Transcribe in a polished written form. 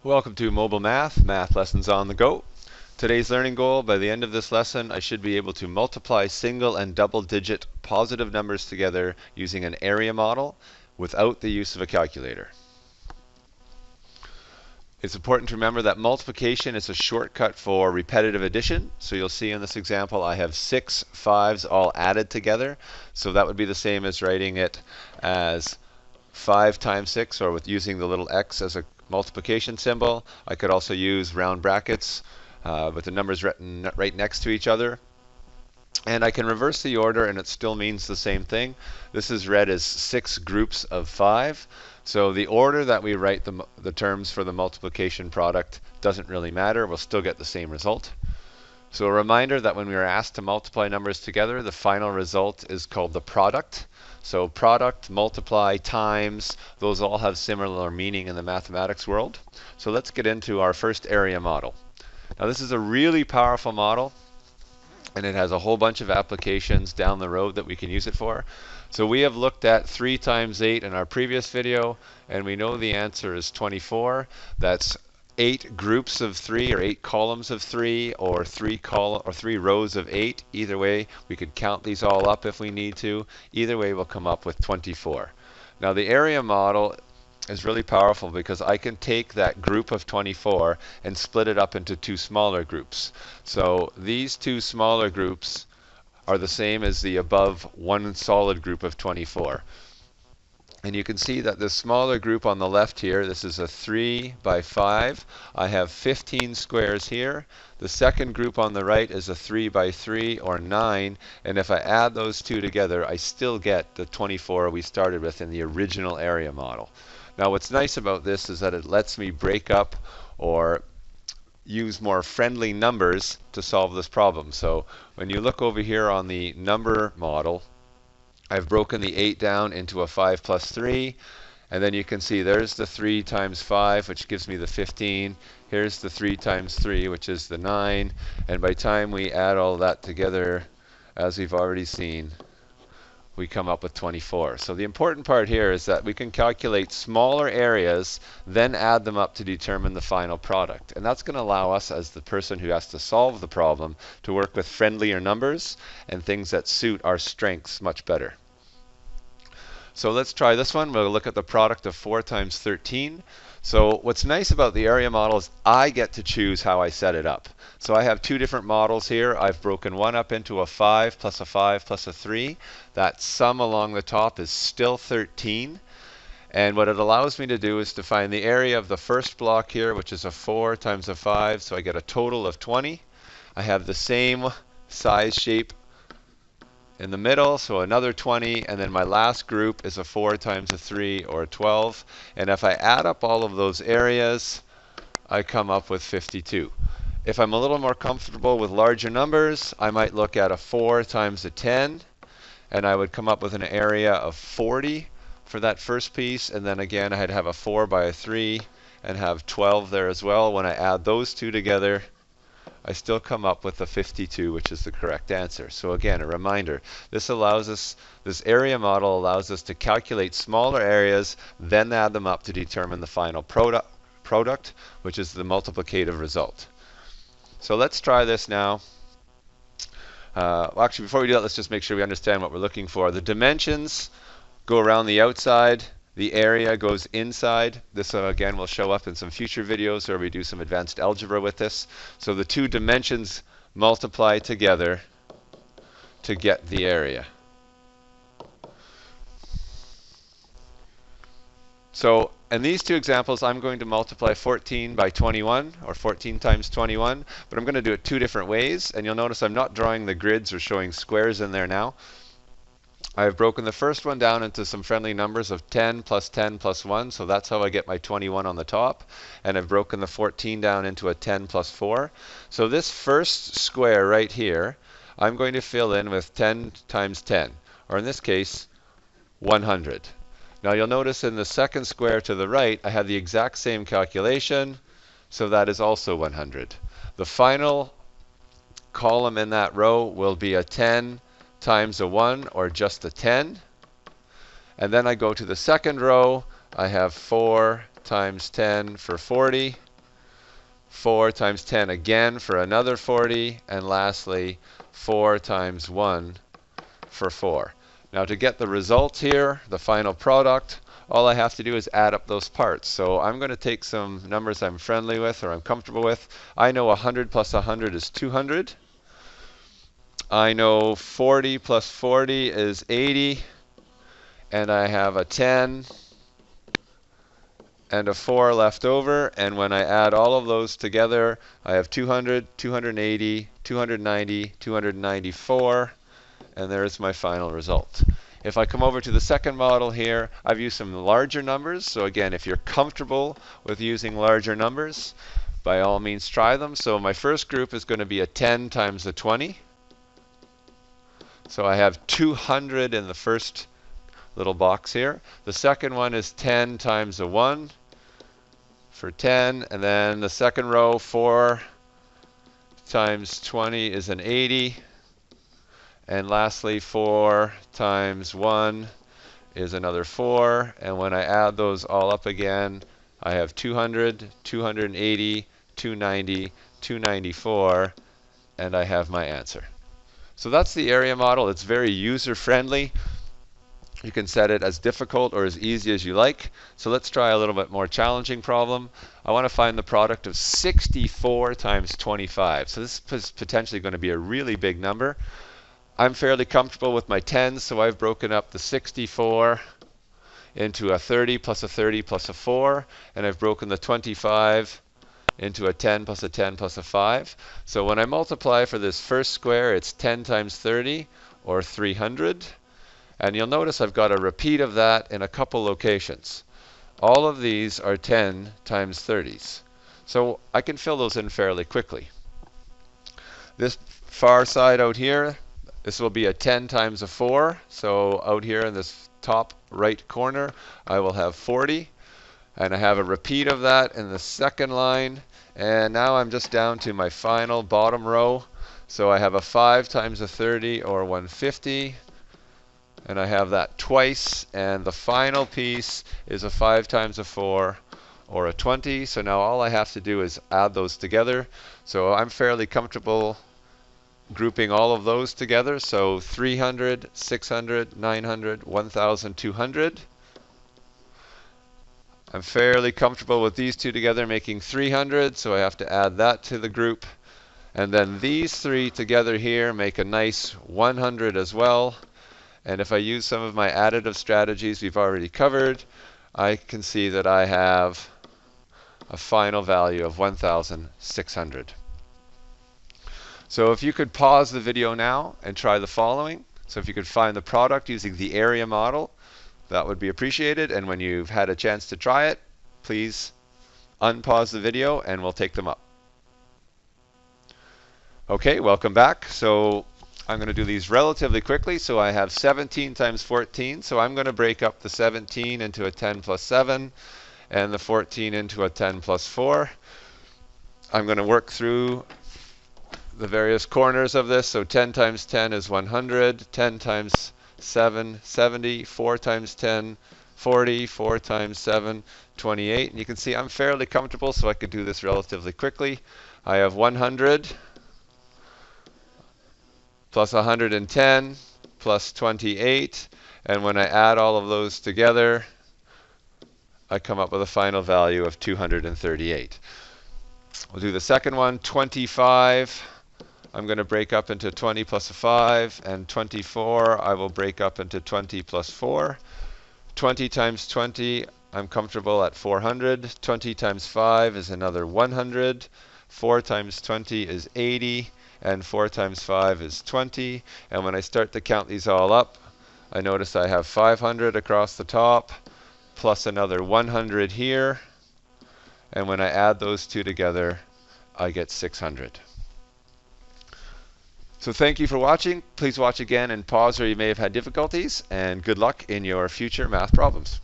Welcome to Mobile Math lessons on the go. Today's learning goal: by the end of this lesson, I should be able to multiply single and double digit positive numbers together using an area model without the use of a calculator. It's important to remember that multiplication is a shortcut for repetitive addition. So you'll see in this example I have 6 5s all added together. So that would be the same as writing it as 5 times 6, or with using the little x as a multiplication symbol. I could also use round brackets with the numbers written right next to each other. And I can reverse the order and it still means the same thing. This is read as 6 groups of 5. So the order that we write the terms for the multiplication product doesn't really matter. We'll still get the same result. So a reminder that when we are asked to multiply numbers together, the final result is called the product. So product, multiply, times, those all have similar meaning in the mathematics world. So let's get into our first area model. Now this is a really powerful model, and it has a whole bunch of applications down the road that we can use it for. So we have looked at 3 times 8 in our previous video, and we know the answer is 24. That's 8 groups of 3, or 8 columns of 3, or 3 rows of 8. Either way, we could count these all up if we need to. Either way, we'll come up with 24. Now the area model is really powerful because I can take that group of 24 and split it up into 2 smaller groups. So these 2 smaller groups are the same as the above one solid group of 24. And you can see that the smaller group on the left here, this is a 3 by 5. I have 15 squares here. The second group on the right is a 3 by 3, or 9. And if I add those two together, I still get the 24 we started with in the original area model. Now what's nice about this is that it lets me break up or use more friendly numbers to solve this problem. So when you look over here on the number model, I've broken the 8 down into a 5 plus 3, and then you can see there's the 3 times 5, which gives me the 15. Here's the 3 times 3, which is the 9, and by the time we add all that together, as we've already seen, we come up with 24. So the important part here is that we can calculate smaller areas, then add them up to determine the final product. And that's going to allow us, as the person who has to solve the problem, to work with friendlier numbers and things that suit our strengths much better. So let's try this one. We'll look at the product of 4 times 13. So what's nice about the area model is I get to choose how I set it up. So I have 2 different models here. I've broken one up into a 5 plus a 5 plus a 3. That sum along the top is still 13. And what it allows me to do is to find the area of the first block here, which is a 4 times a 5, so I get a total of 20. I have the same size shape in the middle, so another 20, and then my last group is a 4 times a 3, or a 12. And if I add up all of those areas, I come up with 52. If I'm a little more comfortable with larger numbers, I might look at a 4 times a 10, and I would come up with an area of 40 for that first piece. And then again, I'd have a 4 by a 3 and have 12 there as well. When I add those two together, I still come up with the 52, which is the correct answer. So again, a reminder, this area model allows us to calculate smaller areas, then add them up to determine the final product, which is the multiplicative result. So let's try this now. Actually, before we do that, let's just make sure we understand what we're looking for. The dimensions go around the outside. The area goes inside. This again will show up in some future videos where we do some advanced algebra with this. So the 2 dimensions multiply together to get the area. So in these 2 examples, I'm going to multiply 14 by 21, or 14 times 21, but I'm going to do it 2 different ways. And you'll notice I'm not drawing the grids or showing squares in there now. I've broken the first one down into some friendly numbers of 10 plus 10 plus 1, so that's how I get my 21 on the top. And I've broken the 14 down into a 10 plus 4. So this first square right here, I'm going to fill in with 10 times 10, or in this case, 100. Now you'll notice in the second square to the right, I have the exact same calculation, so that is also 100. The final column in that row will be a 10 times a 1, or just a 10. And then I go to the second row. I have 4 times 10 for 40. 4 times 10 again for another 40, and lastly 4 times 1 for 4. Now to get the result here, the final product, all I have to do is add up those parts. So I'm going to take some numbers I'm friendly with or I'm comfortable with. I know 100 plus 100 is 200. I know 40 plus 40 is 80. And I have a 10 and a 4 left over. And when I add all of those together, I have 200, 280, 290, 294. And there's my final result. If I come over to the second model here, I've used some larger numbers. So again, if you're comfortable with using larger numbers, by all means try them. So my first group is going to be a 10 times a 20. So I have 200 in the first little box here. The second one is 10 times a 1 for 10. And then the second row, 4 times 20 is an 80. And lastly, 4 times 1 is another 4. And when I add those all up again, I have 200, 280, 290, 294, and I have my answer. So that's the area model. It's very user-friendly. You can set it as difficult or as easy as you like. So let's try a little bit more challenging problem. I want to find the product of 64 times 25. So this is potentially going to be a really big number. I'm fairly comfortable with my 10s, so I've broken up the 64 into a 30 plus a 30 plus a 4, and I've broken the 25 into a 10 plus a 10 plus a 5. So when I multiply for this first square, it's 10 times 30, or 300. And you'll notice I've got a repeat of that in a couple locations. All of these are 10 times 30s. So I can fill those in fairly quickly. This far side out here, this will be a 10 times a 4. So out here in this top right corner, I will have 40. And I have a repeat of that in the second line. And now I'm just down to my final bottom row. So I have a 5 times a 30, or 150. And I have that twice. And the final piece is a 5 times a 4, or a 20. So now all I have to do is add those together. So I'm fairly comfortable grouping all of those together. So 300, 600, 900, 1,200. I'm fairly comfortable with these two together making 300, so I have to add that to the group. And then these three together here make a nice 100 as well. And if I use some of my additive strategies we've already covered, I can see that I have a final value of 1,600. So if you could pause the video now and try the following. So if you could find the product using the area model, that would be appreciated. And when you've had a chance to try it, please unpause the video and we'll take them up. Okay, welcome back. So I'm going to do these relatively quickly. So I have 17 times 14. So I'm going to break up the 17 into a 10 plus 7 and the 14 into a 10 plus 4. I'm going to work through the various corners of this. So 10 times 10 is 100. 10 times 7, 70, 4 times 10, 40, 4 times 7, 28. And you can see I'm fairly comfortable, so I could do this relatively quickly. I have 100 plus 110 plus 28. And when I add all of those together, I come up with a final value of 238. We'll do the second one, 25. I'm going to break up into 20 plus a 5, and 24 I will break up into 20 plus 4. 20 times 20, I'm comfortable at 400. 20 times 5 is another 100. 4 times 20 is 80, and 4 times 5 is 20. And when I start to count these all up, I notice I have 500 across the top, plus another 100 here. And when I add those two together, I get 600. So thank you for watching. Please watch again and pause where you may have had difficulties, and good luck in your future math problems.